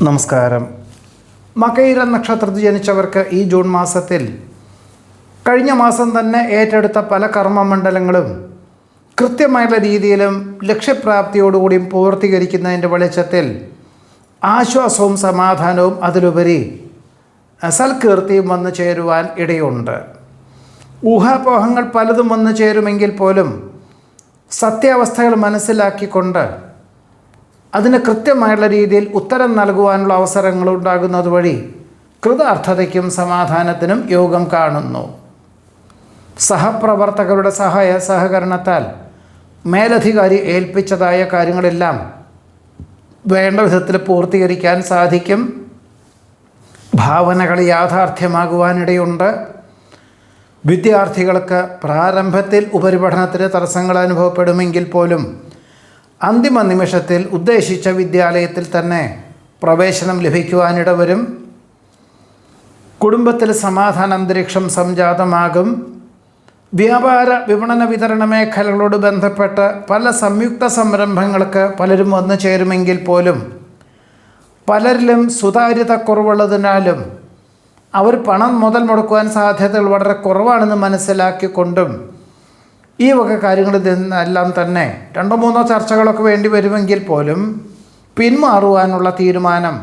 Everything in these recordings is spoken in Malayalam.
നമസ്കാരം. മകയിര നക്ഷത്രത്തിൽ ജനിച്ചവർക്ക് ഈ ജൂൺ മാസത്തിൽ കഴിഞ്ഞ മാസം തന്നെ ഏറ്റെടുത്ത പല കർമ്മമണ്ഡലങ്ങളും കൃത്യമായുള്ള രീതിയിലും ലക്ഷ്യപ്രാപ്തിയോടുകൂടിയും പൂർത്തീകരിക്കുന്നതിൻ്റെ വെളിച്ചത്തിൽ ആശ്വാസവും സമാധാനവും അതിലുപരി സൽകീർത്തിയും വന്നു ചേരുവാൻ ഇടയുണ്ട്. ഊഹാപോഹങ്ങൾ പലതും വന്നു ചേരുമെങ്കിൽ പോലും സത്യാവസ്ഥകൾ മനസ്സിലാക്കിക്കൊണ്ട് അതിന് കൃത്യമായുള്ള രീതിയിൽ ഉത്തരം നൽകുവാനുള്ള അവസരങ്ങൾ ഉണ്ടാകുന്നത് വഴി കൃതാർത്ഥതയ്ക്കും സമാധാനത്തിനും യോഗം കാണുന്നു. സഹപ്രവർത്തകരുടെ സഹകരണത്താൽ മേലധികാരി ഏൽപ്പിച്ചതായ കാര്യങ്ങളെല്ലാം വേണ്ട വിധത്തിൽ പൂർത്തീകരിക്കാൻ സാധിക്കും. ഭാവനകൾ യാഥാർത്ഥ്യമാകുവാനിടയുണ്ട്. വിദ്യാർത്ഥികൾക്ക് പ്രാരംഭത്തിൽ ഉപരിപഠനത്തിന് തടസ്സങ്ങൾ അനുഭവപ്പെടുമെങ്കിൽ പോലും അന്തിമ നിമിഷത്തിൽ ഉദ്ദേശിച്ച വിദ്യാലയത്തിൽ തന്നെ പ്രവേശനം ലഭിക്കുവാനിടവരും. കുടുംബത്തിൽ സമാധാന അന്തരീക്ഷം സംജാതമാകും. വ്യാപാര വിപണന വിതരണ മേഖലകളോട് ബന്ധപ്പെട്ട് പല സംയുക്ത സംരംഭങ്ങൾക്ക് പലരും വന്നു ചേരുമെങ്കിൽ പോലും പലരിലും സുതാര്യത കുറവുള്ളതിനാലും അവർ പണം മുതൽ മുടക്കുവാൻ സാധ്യതകൾ വളരെ കുറവാണെന്ന് മനസ്സിലാക്കിക്കൊണ്ടും ഈ വക കാര്യങ്ങളിൽ നിന്നെല്ലാം തന്നെ രണ്ടോ മൂന്നോ ചർച്ചകളൊക്കെ വേണ്ടി വരുമെങ്കിൽ പോലും പിന്മാറുവാനുള്ള തീരുമാനം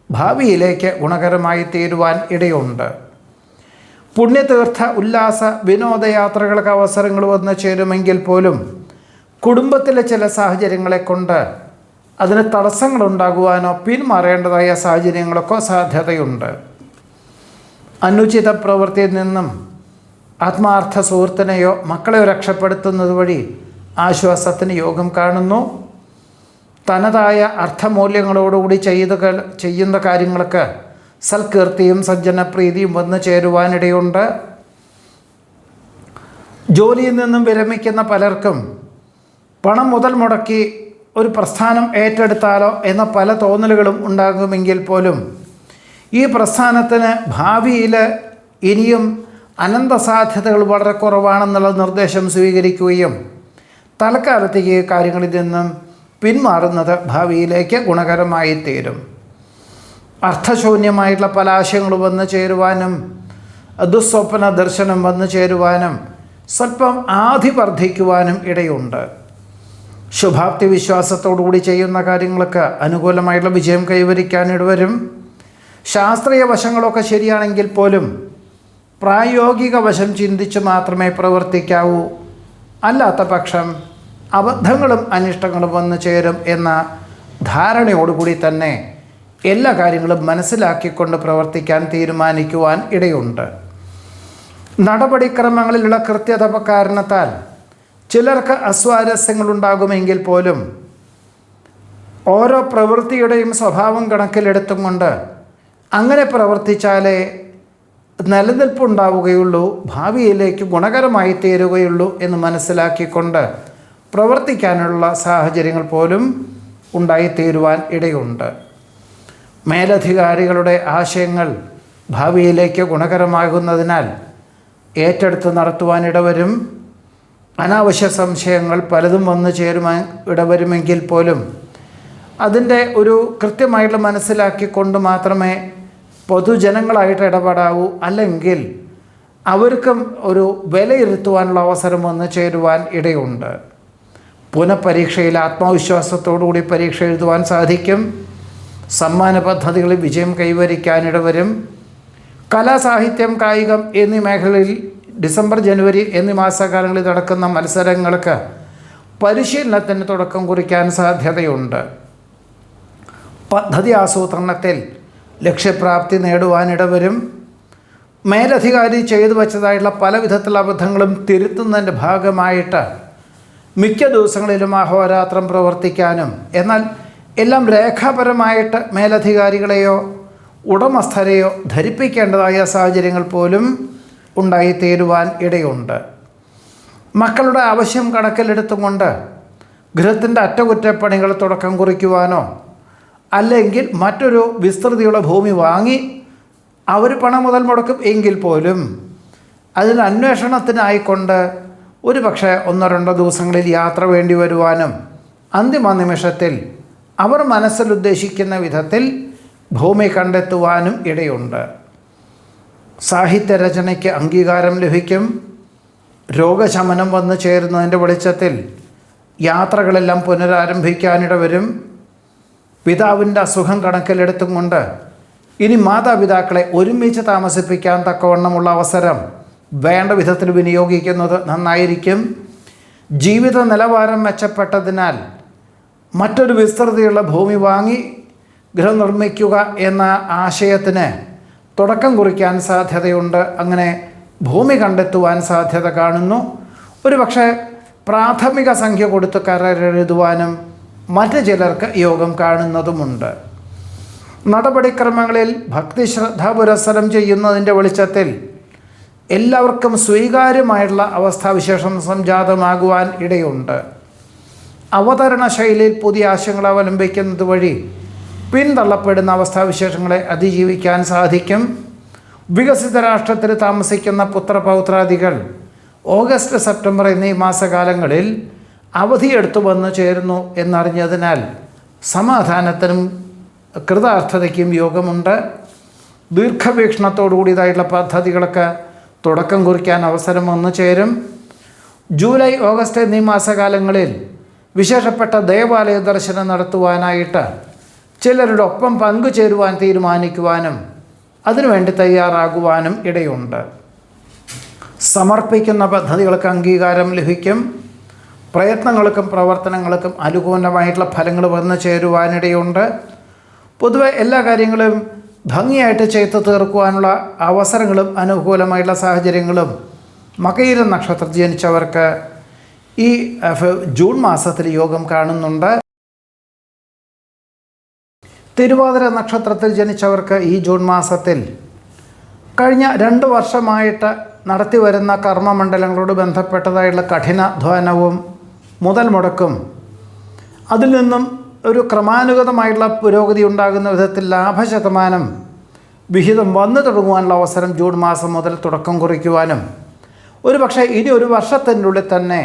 ഭാവിയിലേക്ക് ഗുണകരമായി തീരുവാൻ ഇടയുണ്ട്. പുണ്യതീർത്ഥ ഉല്ലാസ വിനോദയാത്രകൾക്ക് അവസരങ്ങൾ വന്നു ചേരുമെങ്കിൽ പോലും കുടുംബത്തിലെ ചില സാഹചര്യങ്ങളെ കൊണ്ട് അതിന് തടസ്സങ്ങളുണ്ടാകുവാനോ പിന്മാറേണ്ടതായ സാഹചര്യങ്ങളൊക്കെ സാധ്യതയുണ്ട്. അനുചിത പ്രവൃത്തിയിൽ നിന്നും ആത്മാർത്ഥ സുഹൃത്തിനെയോ മക്കളെയോ രക്ഷപ്പെടുത്തുന്നത് വഴി ആശ്വാസത്തിന് യോഗം കാണുന്നു. തനതായ അർത്ഥമൂല്യങ്ങളോടുകൂടി ചെയ്യുന്ന കാര്യങ്ങൾക്ക് സൽകീർത്തിയും സജ്ജനപ്രീതിയും വന്നു ചേരുവാനിടയുണ്ട്. ജോലിയിൽ നിന്നും വിരമിക്കുന്ന പലർക്കും പണം മുതൽ മുടക്കി ഒരു പ്രസ്ഥാനം ഏറ്റെടുത്താലോ എന്ന പല തോന്നലുകളും ഉണ്ടാകുമെങ്കിൽ പോലും ഈ പ്രസ്ഥാനത്തിന് ഭാവിയിൽ ഇനിയും അനന്ത സാധ്യതകൾ വളരെ കുറവാണെന്നുള്ള നിർദ്ദേശം സ്വീകരിക്കുകയും തൽക്കാലത്തേക്ക് കാര്യങ്ങളിൽ നിന്നും പിന്മാറുന്നത് ഭാവിയിലേക്ക് ഗുണകരമായി തീരും. അർത്ഥശൂന്യമായിട്ടുള്ള പല ആശയങ്ങൾ വന്നു ചേരുവാനും ദുസ്വപ്ന ദർശനം വന്നു ചേരുവാനും സ്വല്പം ആധി വർദ്ധിക്കുവാനും ഇടയുണ്ട്. ശുഭാപ്തി വിശ്വാസത്തോടുകൂടി ചെയ്യുന്ന കാര്യങ്ങൾക്ക് അനുകൂലമായിട്ടുള്ള വിജയം കൈവരിക്കാനിടവരും. ശാസ്ത്രീയ വശങ്ങളൊക്കെ ശരിയാണെങ്കിൽ പോലും പ്രായോഗിക വശം ചിന്തിച്ച് മാത്രമേ പ്രവർത്തിക്കാവൂ. അല്ലാത്ത പക്ഷം അബദ്ധങ്ങളും അനിഷ്ടങ്ങളും വന്നു ചേരും എന്ന ധാരണയോടുകൂടി തന്നെ എല്ലാ കാര്യങ്ങളും മനസ്സിലാക്കിക്കൊണ്ട് പ്രവർത്തിക്കാൻ തീരുമാനിക്കുവാൻ ഇടയുണ്ട്. നടപടിക്രമങ്ങളിലുള്ള കൃത്യത കാരണത്താൽ ചിലർക്ക് അസ്വാരസ്യങ്ങളുണ്ടാകുമെങ്കിൽ പോലും ഓരോ പ്രവൃത്തിയുടെയും സ്വഭാവം കണക്കിലെടുത്തും കൊണ്ട് അങ്ങനെ പ്രവർത്തിച്ചാലേ നിലനിൽപ്പുണ്ടാവുകയുള്ളൂ, ഭാവിയിലേക്ക് ഗുണകരമായി തീരുകയുള്ളൂ എന്ന് മനസ്സിലാക്കിക്കൊണ്ട് പ്രവർത്തിക്കാനുള്ള സാഹചര്യങ്ങൾ പോലും ഉണ്ടായിത്തീരുവാൻ ഇടയുണ്ട്. മേലധികാരികളുടെ ആശയങ്ങൾ ഭാവിയിലേക്ക് ഗുണകരമാകുന്നതിനാൽ ഏറ്റെടുത്ത് നടത്തുവാനിടവരും. അനാവശ്യ സംശയങ്ങൾ പലതും വന്നു ചേരുവാൻ ഇടവരുമെങ്കിൽ പോലും അതിൻ്റെ ഒരു കൃത്യമായിട്ട് മനസ്സിലാക്കിക്കൊണ്ട് മാത്രമേ പൊതുജനങ്ങളായിട്ട് ഇടപെടാവൂ. അല്ലെങ്കിൽ അവർക്കും ഒരു വിലയിരുത്തുവാനുള്ള അവസരം വന്നു ചേരുവാൻ ഇടയുണ്ട്. പുനഃപരീക്ഷയിൽ ആത്മവിശ്വാസത്തോടുകൂടി പരീക്ഷ എഴുതുവാൻ സാധിക്കും. സമ്മാന പദ്ധതികളിൽ വിജയം കൈവരിക്കാനിടവരും. കലാ, സാഹിത്യം, കായികം എന്നീ മേഖലയിൽ ഡിസംബർ ജനുവരി എന്നീ മാസക്കാലങ്ങളിൽ നടക്കുന്ന മത്സരങ്ങൾക്ക് പരിശീലനത്തിന് തുടക്കം കുറിക്കാൻ സാധ്യതയുണ്ട്. പദ്ധതി ആസൂത്രണത്തിൽ ലക്ഷ്യപ്രാപ്തി നേടുവാനിടവരും. മേലധികാരി ചെയ്തു വച്ചതായിട്ടുള്ള പല വിധത്തിലുള്ള അബദ്ധങ്ങളും തിരുത്തുന്നതിൻ്റെ ഭാഗമായിട്ട് മിക്ക ദിവസങ്ങളിലും അഹോരാത്രം പ്രവർത്തിക്കാനും എന്നാൽ എല്ലാം രേഖാപരമായിട്ട് മേലധികാരികളെയോ ഉടമസ്ഥരെയോ ധരിപ്പിക്കേണ്ടതായ സാഹചര്യങ്ങൾ പോലും ഉണ്ടായിത്തീരുവാൻ ഇടയുണ്ട്. മക്കളുടെ ആവശ്യം കണക്കിലെടുത്തുകൊണ്ട് ഗൃഹത്തിൻ്റെ അറ്റകുറ്റപ്പണികൾ തുടക്കം കുറിക്കുവാനോ അല്ലെങ്കിൽ മറ്റൊരു വിസ്തൃതിയുള്ള ഭൂമി വാങ്ങി അവർ പണം മുതൽ മുടക്കും എങ്കിൽ പോലും അതിന് അന്വേഷണത്തിനായിക്കൊണ്ട് ഒരു പക്ഷേ 1-2 ദിവസങ്ങളിൽ യാത്ര വേണ്ടി വരുവാനും അന്തിമ നിമിഷത്തിൽ അവർ മനസ്സിൽ ഉദ്ദേശിക്കുന്ന വിധത്തിൽ ഭൂമി കണ്ടെത്തുവാനും ഇടയുണ്ട്. സാഹിത്യരചനയ്ക്ക് അംഗീകാരം ലഭിക്കും. രോഗശമനം വന്നു ചേരുന്നതിൻ്റെ വെളിച്ചത്തിൽ യാത്രകളെല്ലാം പുനരാരംഭിക്കാനിട വരും. പിതാവിൻ്റെ അസുഖം കണക്കിലെടുത്തും കൊണ്ട് ഇനി മാതാപിതാക്കളെ ഒരുമിച്ച് താമസിപ്പിക്കാൻ തക്കവണ്ണമുള്ള അവസരം വേണ്ട വിധത്തിൽ വിനിയോഗിക്കുന്നത് നന്നായിരിക്കും. ജീവിത നിലവാരം മെച്ചപ്പെട്ടതിനാൽ മറ്റൊരു വിസ്തൃതിയുള്ള ഭൂമി വാങ്ങി ഗൃഹം നിർമ്മിക്കുക എന്ന ആശയത്തിന് തുടക്കം കുറിക്കാൻ സാധ്യതയുണ്ട്. അങ്ങനെ ഭൂമി കണ്ടെത്തുവാൻ സാധ്യത കാണുന്നു. ഒരു പക്ഷേ പ്രാഥമിക സംഖ്യ കൊടുത്ത് കരാറെഴുതുവാനും മറ്റ് ചിലർക്ക് യോഗം കാണുന്നതുമുണ്ട്. നടപടിക്രമങ്ങളിൽ ഭക്തിശ്രദ്ധ പുരസ്സരം ചെയ്യുന്നതിൻ്റെ വെളിച്ചത്തിൽ എല്ലാവർക്കും സ്വീകാര്യമായിട്ടുള്ള അവസ്ഥാവിശേഷം സംജാതമാകുവാൻ ഇടയുണ്ട്. അവതരണ ശൈലിയിൽ പുതിയ ആശയങ്ങൾ അവലംബിക്കുന്നത് വഴി പിന്തള്ളപ്പെടുന്ന അവസ്ഥാവിശേഷങ്ങളെ അതിജീവിക്കാൻ സാധിക്കും. വികസിത രാഷ്ട്രത്തിൽ താമസിക്കുന്ന പുത്രപൗത്രാദികൾ ഓഗസ്റ്റ് സെപ്റ്റംബർ എന്നീ മാസകാലങ്ങളിൽ അവധിയെടുത്തു വന്നു ചേരുന്നു എന്നറിഞ്ഞതിനാൽ സമാധാനത്തിനും കൃതാർത്ഥതയ്ക്കും യോഗമുണ്ട്. ദീർഘവീക്ഷണത്തോടു കൂടിയതായിട്ടുള്ള പദ്ധതികളൊക്കെ തുടക്കം കുറിക്കാൻ അവസരം വന്നു ചേരും. ജൂലൈ ഓഗസ്റ്റ് എന്നീ മാസകാലങ്ങളിൽ വിശേഷപ്പെട്ട ദേവാലയ ദർശനം നടത്തുവാനായിട്ട് ചിലരുടെ ഒപ്പം പങ്കുചേരുവാൻ തീരുമാനിക്കുവാനും അതിനുവേണ്ടി തയ്യാറാകുവാനും ഇടയുണ്ട്. സമർപ്പിക്കുന്ന പദ്ധതികൾക്ക് അംഗീകാരം ലഭിക്കും. പ്രയത്നങ്ങൾക്കും പ്രവർത്തനങ്ങൾക്കും അനുകൂലമായിട്ടുള്ള ഫലങ്ങൾ വന്നു ചേരുവാനിടയുണ്ട്. പൊതുവെ എല്ലാ കാര്യങ്ങളും ഭംഗിയായിട്ട് ചെയ്തു തീർക്കുവാനുള്ള അവസരങ്ങളും അനുകൂലമായിട്ടുള്ള സാഹചര്യങ്ങളും മകയിര നക്ഷത്രത്തിൽ ജനിച്ചവർക്ക് ഈ ജൂൺ മാസത്തിൽ യോഗം കാണുന്നുണ്ട്. തിരുവാതിര നക്ഷത്രത്തിൽ ജനിച്ചവർക്ക് ഈ ജൂൺ മാസത്തിൽ കഴിഞ്ഞ 2 വർഷമായിട്ട് നടത്തി വരുന്ന കർമ്മമണ്ഡലങ്ങളോട് ബന്ധപ്പെട്ടതായുള്ള കഠിനാധ്വാനവും മുതൽ മുടക്കും അതിൽ നിന്നും ഒരു ക്രമാനുഗതമായിട്ടുള്ള പുരോഗതി ഉണ്ടാകുന്ന വിധത്തിൽ ലാഭശതമാനം വിഹിതം വന്നു തുടങ്ങുവാനുള്ള അവസരം ജൂൺ മാസം മുതൽ തുടക്കം കുറിക്കുവാനും ഒരു പക്ഷേ ഇനി ഒരു വർഷത്തിൻ്റെ ഉള്ളിൽ തന്നെ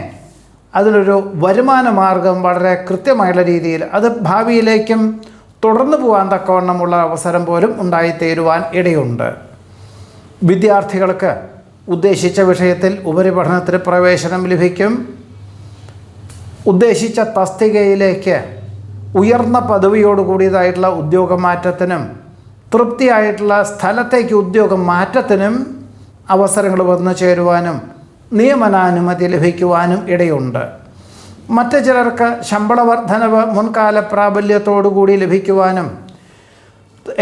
അതിലൊരു വരുമാന മാർഗം വളരെ കൃത്യമായുള്ള രീതിയിൽ അത് ഭാവിയിലേക്കും തുടർന്നു പോകാൻ തക്കവണ്ണമുള്ള അവസരം പോലും ഉണ്ടായിത്തീരുവാൻ ഇടയുണ്ട്. വിദ്യാർത്ഥികൾക്ക് ഉദ്ദേശിച്ച വിഷയത്തിൽ ഉപരിപഠനത്തിന് പ്രവേശനം ലഭിക്കും. ഉദ്ദേശിച്ച തസ്തികയിലേക്ക് ഉയർന്ന പദവിയോടുകൂടിയതായിട്ടുള്ള ഉദ്യോഗമാറ്റത്തിനും തൃപ്തിയായിട്ടുള്ള സ്ഥലത്തേക്ക് ഉദ്യോഗം മാറ്റത്തിനും അവസരങ്ങൾ വന്നു ചേരുവാനും നിയമനാനുമതി ലഭിക്കുവാനും ഇടയുണ്ട്. മറ്റു ചിലർക്ക് ശമ്പള വർധനവ് മുൻകാല പ്രാബല്യത്തോടുകൂടി ലഭിക്കുവാനും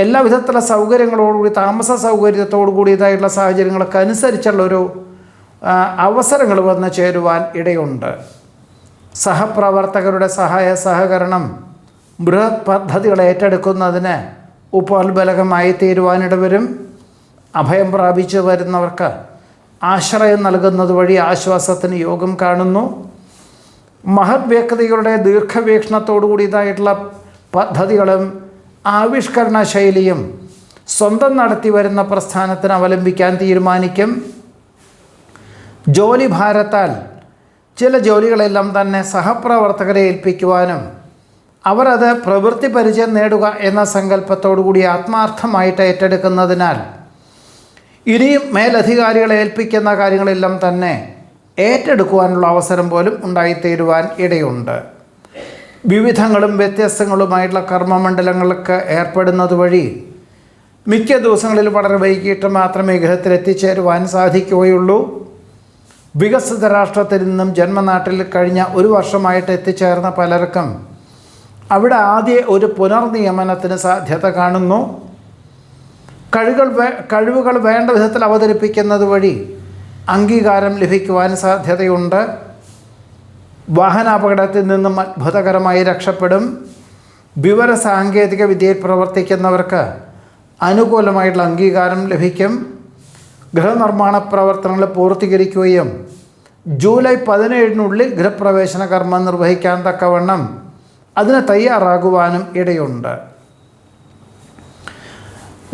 എല്ലാ വിധത്തിലുള്ള സൗകര്യങ്ങളോടുകൂടി താമസ സൗകര്യത്തോടു കൂടിയതായിട്ടുള്ള സാഹചര്യങ്ങൾക്ക് അനുസരിച്ചുള്ളൊരു അവസരങ്ങൾ വന്നു ചേരുവാൻ ഇടയുണ്ട്. സഹപ്രവർത്തകരുടെ സഹായ സഹകരണം ബൃഹത് പദ്ധതികൾ ഏറ്റെടുക്കുന്നതിന് ഉപോത്ബലകമായി തീരുവാനിടവരും. അഭയം പ്രാപിച്ചു വരുന്നവർക്ക് ആശ്രയം നൽകുന്നത് വഴി ആശ്വാസത്തിന് യോഗം കാണുന്നു. മഹത് വ്യക്തികളുടെ ദീർഘവീക്ഷണത്തോടു കൂടിയതായിട്ടുള്ള പദ്ധതികളും ആവിഷ്കരണ ശൈലിയും സ്വന്തം നടത്തി വരുന്ന പ്രസ്ഥാനത്തിന് അവലംബിക്കാൻ തീരുമാനിക്കും. ജോലി ഭാരത്താൽ ചില ജോലികളെല്ലാം തന്നെ സഹപ്രവർത്തകരെ ഏൽപ്പിക്കുവാനും അവരത് പ്രവൃത്തി പരിചയം നേടുക എന്ന സങ്കല്പത്തോടു കൂടി ആത്മാർത്ഥമായിട്ട് ഏറ്റെടുക്കുന്നതിനാൽ ഇനിയും മേലധികാരികളെ ഏൽപ്പിക്കുന്ന കാര്യങ്ങളെല്ലാം തന്നെ ഏറ്റെടുക്കുവാനുള്ള അവസരം പോലും ഉണ്ടായിത്തീരുവാൻ ഇടയുണ്ട്. വിവിധങ്ങളും വ്യത്യസ്തങ്ങളുമായിട്ടുള്ള കർമ്മമണ്ഡലങ്ങൾക്ക് ഏർപ്പെടുന്നത് വഴി മിക്ക ദിവസങ്ങളിൽ വളരെ വൈകിട്ട് മാത്രമേ ഗ്രഹത്തിൽ എത്തിച്ചേരുവാൻ സാധിക്കുകയുള്ളൂ. വികസിത രാഷ്ട്രത്തിൽ നിന്നും ജന്മനാട്ടിൽ കഴിഞ്ഞ 1 വർഷമായിട്ട് എത്തിച്ചേർന്ന പലർക്കും അവിടെ ആദ്യ ഒരു പുനർനിയമനത്തിന് സാധ്യത കാണുന്നു. കഴിവുകൾ വേണ്ട വിധത്തിൽ അവതരിപ്പിക്കുന്നത് വഴി അംഗീകാരം ലഭിക്കുവാൻ സാധ്യതയുണ്ട്. വാഹനാപകടത്തിൽ നിന്നും അത്ഭുതകരമായി രക്ഷപ്പെടും. വിവര സാങ്കേതിക വിദ്യയിൽ പ്രവർത്തിക്കുന്നവർക്ക് അനുകൂലമായിട്ടുള്ള അംഗീകാരം ലഭിക്കും. ഗൃഹനിർമ്മാണ പ്രവർത്തനങ്ങൾ പൂർത്തീകരിക്കുകയും ജൂലൈ 17 ഗൃഹപ്രവേശന കർമ്മം നിർവഹിക്കാൻ തക്കവണ്ണം അതിന് തയ്യാറാകുവാനും ഇടയുണ്ട്.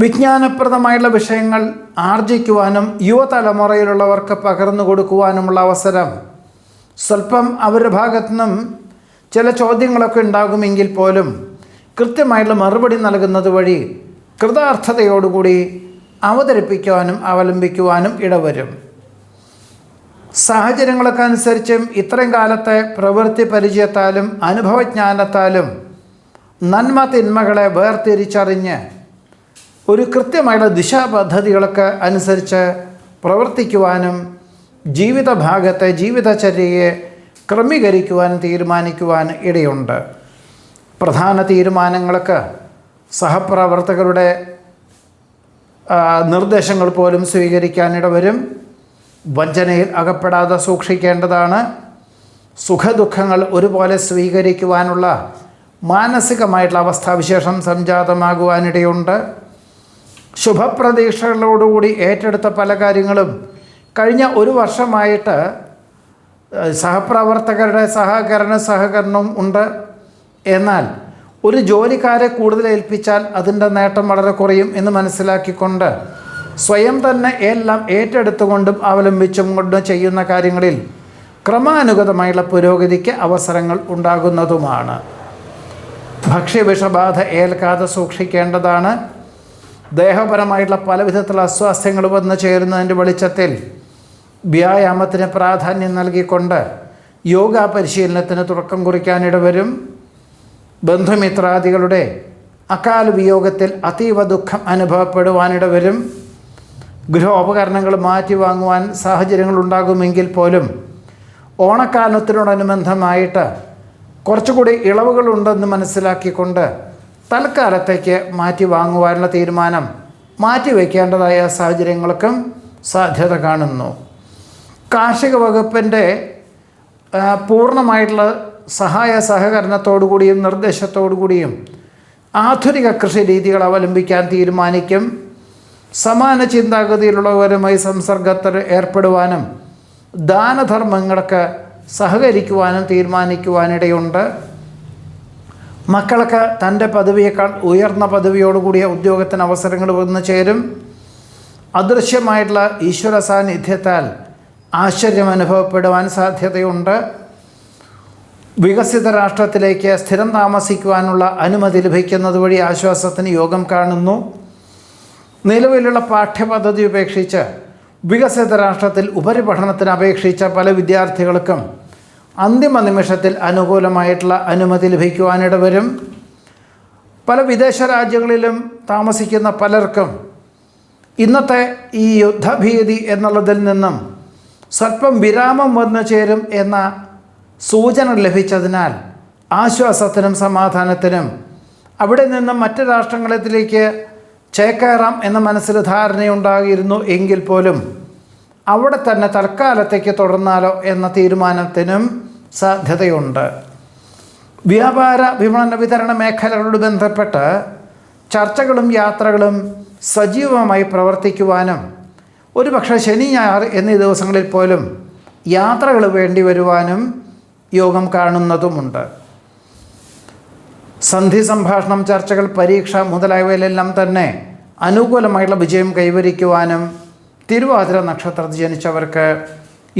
വിജ്ഞാനപ്രദമായുള്ള വിഷയങ്ങൾ ആർജിക്കുവാനും യുവതലമുറയിലുള്ളവർക്ക് പകർന്നു കൊടുക്കുവാനുമുള്ള അവസരം സ്വല്പം അവരുടെ ഭാഗത്തു നിന്നും ചില ചോദ്യങ്ങളൊക്കെ ഉണ്ടാകുമെങ്കിൽ പോലും കൃത്യമായിട്ടുള്ള മറുപടി നൽകുന്നത് വഴി കൃതാർത്ഥതയോടുകൂടി അവതരിപ്പിക്കുവാനും അവലംബിക്കുവാനും ഇടവരും. സാഹചര്യങ്ങളൊക്കെ അനുസരിച്ചും ഇത്രയും കാലത്തെ പ്രവൃത്തി പരിചയത്താലും അനുഭവജ്ഞാനത്താലും നന്മ തിന്മകളെ വേർതിരിച്ചറിഞ്ഞ് ഒരു കൃത്യമായുള്ള ദിശാപദ്ധതികളൊക്കെ അനുസരിച്ച് പ്രവർത്തിക്കുവാനും ജീവിതഭാഗത്തെ ജീവിതചര്യയെ ക്രമീകരിക്കുവാനും തീരുമാനിക്കുവാൻ ഇടയുണ്ട്. പ്രധാന തീരുമാനങ്ങൾക്ക് സഹപ്രവർത്തകരുടെ നിർദ്ദേശങ്ങൾ പോലും സ്വീകരിക്കാനിടവരും. വഞ്ചനയിൽ അകപ്പെടാതെ സൂക്ഷിക്കേണ്ടതാണ്. സുഖദുഃഖങ്ങൾ ഒരുപോലെ സ്വീകരിക്കുവാനുള്ള മാനസികമായിട്ടുള്ള അവസ്ഥാവിശേഷം സംജാതമാകുവാനിടയുണ്ട്. ശുഭപ്രതീക്ഷകളോടുകൂടി ഏറ്റെടുത്ത പല കാര്യങ്ങളും കഴിഞ്ഞ ഒരു വർഷമായിട്ട് സഹപ്രവർത്തകരുടെ സഹകരണവും ഉണ്ട്. എന്നാൽ ഒരു ജോലിക്കാരെ കൂടുതൽ ഏൽപ്പിച്ചാൽ അതിൻ്റെ നേട്ടം വളരെ കുറയും എന്ന് മനസ്സിലാക്കിക്കൊണ്ട് സ്വയം തന്നെ എല്ലാം ഏറ്റെടുത്തുകൊണ്ടും അവലംബിച്ചും കൊണ്ട് ചെയ്യുന്ന കാര്യങ്ങളിൽ ക്രമാനുഗതമായുള്ള പുരോഗതിക്ക് അവസരങ്ങൾ ഉണ്ടാകുന്നതുമാണ്. ഭക്ഷ്യവിഷബാധ ഏൽക്കാതെ സൂക്ഷിക്കേണ്ടതാണ്. ദേഹപരമായിട്ടുള്ള പലവിധത്തിലുള്ള അസ്വാസ്ഥ്യങ്ങൾ വന്നു ചേരുന്നതിൻ്റെ വെളിച്ചത്തിൽ വ്യായാമത്തിന് പ്രാധാന്യം നൽകിക്കൊണ്ട് യോഗ പരിശീലനത്തിന് തുടക്കം കുറിക്കാനിടവരും. ബന്ധുമിത്രാദികളുടെ അകാല വിയോഗത്തിൽ അതീവ ദുഃഖം അനുഭവപ്പെടുവാനിടവരും. ഗൃഹോപകരണങ്ങൾ മാറ്റി വാങ്ങുവാൻ സാഹചര്യങ്ങളുണ്ടാകുമെങ്കിൽ പോലും ഓണക്കാലത്തിനോടനുബന്ധമായിട്ട് കുറച്ചുകൂടി ഇളവുകളുണ്ടെന്ന് മനസ്സിലാക്കിക്കൊണ്ട് തൽക്കാലത്തേക്ക് മാറ്റി വാങ്ങുവാനുള്ള തീരുമാനം മാറ്റിവെക്കേണ്ടതായ സാഹചര്യങ്ങൾക്കും സാധ്യത കാണുന്നു. കാർഷിക വകുപ്പിൻ്റെ പൂർണ്ണമായിട്ടുള്ള സഹായ സഹകരണത്തോടു കൂടിയും നിർദ്ദേശത്തോടു കൂടിയും ആധുനിക കൃഷി രീതികൾ അവലംബിക്കാൻ തീരുമാനിക്കും. സമാന ചിന്താഗതിയിലുള്ളവരുമായി സംസർഗത്തിൽ ഏർപ്പെടുവാനും ദാനധർമ്മങ്ങൾക്ക് സഹകരിക്കുവാനും തീരുമാനിക്കുവാനിടയുണ്ട്. മക്കൾക്ക് തൻ്റെ പദവിയേക്കാൾ ഉയർന്ന പദവിയോടുകൂടിയ ഉദ്യോഗത്തിന് അവസരങ്ങൾ വന്നു ചേരും. അദൃശ്യമായിട്ടുള്ള ഈശ്വര സാന്നിധ്യത്താൽ ആശ്ചര്യം അനുഭവപ്പെടുവാൻ സാധ്യതയുണ്ട്. വികസിത രാഷ്ട്രത്തിലേക്ക് സ്ഥിരം താമസിക്കുവാനുള്ള അനുമതി ലഭിക്കുന്നത് വഴി ആശ്വാസത്തിന് യോഗം കാണുന്നു. നിലവിലുള്ള പാഠ്യപദ്ധതി ഉപേക്ഷിച്ച് വികസിത രാഷ്ട്രത്തിൽ ഉപരിപഠനത്തിന് അപേക്ഷിച്ച പല വിദ്യാർത്ഥികൾക്കും അന്തിമ നിമിഷത്തിൽ അനുകൂലമായിട്ടുള്ള അനുമതി ലഭിക്കുവാനിടവരും. പല വിദേശ രാജ്യങ്ങളിലും താമസിക്കുന്ന പലർക്കും ഇന്നത്തെ ഈ യുദ്ധഭീതി എന്നുള്ളതിൽ നിന്നും സ്വല്പം വിരാമം വന്നു ചേരും എന്ന സൂചന ലഭിച്ചതിനാൽ ആശ്വാസത്തിനും സമാധാനത്തിനും അവിടെ നിന്നും മറ്റ് രാഷ്ട്രങ്ങളിലേക്ക് ചേക്കേറാം എന്ന മനസ്സിൽ ധാരണയുണ്ടാകിയിരുന്നു എങ്കിൽ പോലും അവിടെ തന്നെ തൽക്കാലത്തേക്ക് തുടർന്നാലോ എന്ന തീരുമാനത്തിനും സാധ്യതയുണ്ട്. വ്യാപാര വിപണന വിതരണ മേഖലകളോട് ബന്ധപ്പെട്ട് ചർച്ചകളും യാത്രകളും സജീവമായി പ്രവർത്തിക്കുവാനും ഒരുപക്ഷെ ശനി ഞായർ എന്നീ ദിവസങ്ങളിൽ പോലും യാത്രകൾ വേണ്ടി വരുവാനും യോഗം കാണുന്നതുമുണ്ട്. സന്ധി സംഭാഷണം, ചർച്ചകൾ, പരീക്ഷ മുതലായവയിലെല്ലാം തന്നെ അനുകൂലമായുള്ള വിജയം കൈവരിക്കുവാനും തിരുവാതിര നക്ഷത്രത്തിൽ ജനിച്ചവർക്ക്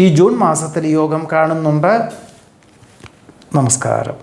ഈ ജൂൺ മാസത്തിൽ യോഗം കാണുന്നുണ്ട്. നമസ്കാരം.